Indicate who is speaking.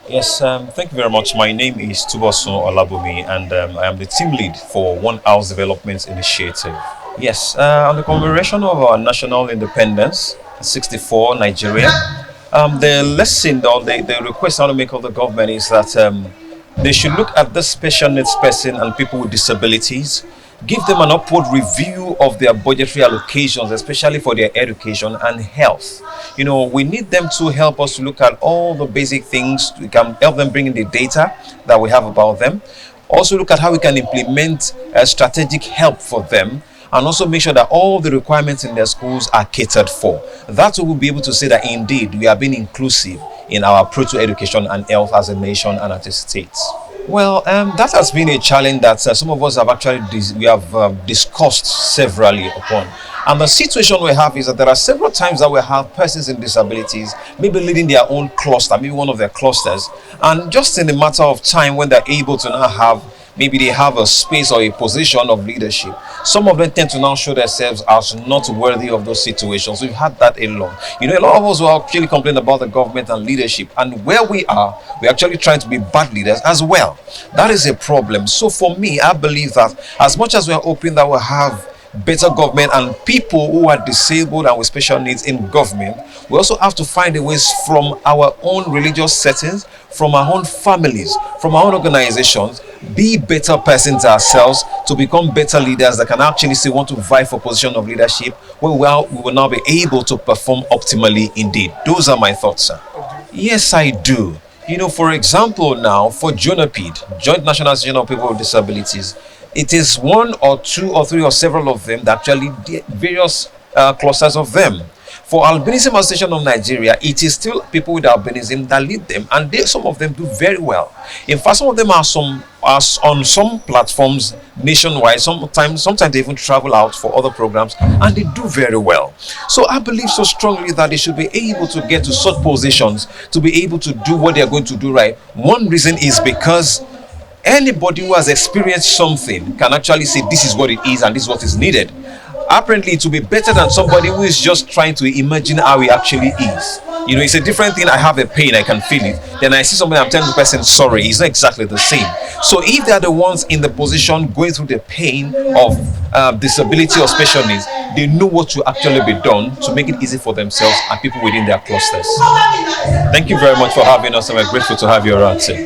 Speaker 1: Yes, thank you very much. My name is Tubosun Olabomi, and I am the team lead for One House Development Initiative. Yes, on the commemoration of our national independence, 64, Nigeria, the lesson or the request I want to make of the government is that they should look at the special needs person and people with disabilities, give them an upward review of their budgetary allocations, especially for their education and health. We need them to help us to look at all the basic things. We can help them bring in the data that we have about them. Also, look at how we can implement strategic help for them, and also make sure that all the requirements in their schools are catered for. That's what we'll be able to say that indeed we are being inclusive in our approach to education and health as a nation and as a state. Well, that has been a challenge that some of us have actually discussed severally upon. And the situation we have is that there are several times that we have persons with disabilities, maybe leading their own cluster, maybe one of their clusters, and just in a matter of time when they're able to now have, maybe they have a space or a position of leadership, some of them tend to now show themselves as not worthy of those situations. We've had that a lot. A lot of us will actually complain about the government and leadership, and where we are, we're actually trying to be bad leaders as well. That is a problem. So for me, I believe that as much as we are hoping that we'll have better government and people who are disabled and with special needs in government, we also have to find a ways from our own religious settings, from our own families, from our own organizations, be better persons ourselves to become better leaders that can actually say want to vie for position of leadership where we will now be able to perform optimally indeed. Those are my thoughts, sir. Yes, I do. For example, now for JONAPID, Joint National Association of People with Disabilities, it is one or two or three or several of them that actually various clusters of them. For Albinism Association of Nigeria, it is still people with albinism that lead them, and some of them do very well. In fact, some of them are on some platforms nationwide. Sometimes they even travel out for other programs, and they do very well. So I believe so strongly that they should be able to get to such positions to be able to do what they are going to do right. One reason is because anybody who has experienced something can actually say this is what it is and this is what is needed. Apparently, it will be better than somebody who is just trying to imagine how it actually is. It's a different thing. I have a pain, I can feel it. Then I see somebody, I'm telling the person sorry. It's not exactly the same. So if they are the ones in the position going through the pain of disability or special needs, they know what to actually be done to make it easy for themselves and people within their clusters. Thank you very much for having us, and we're grateful to have you around, sir.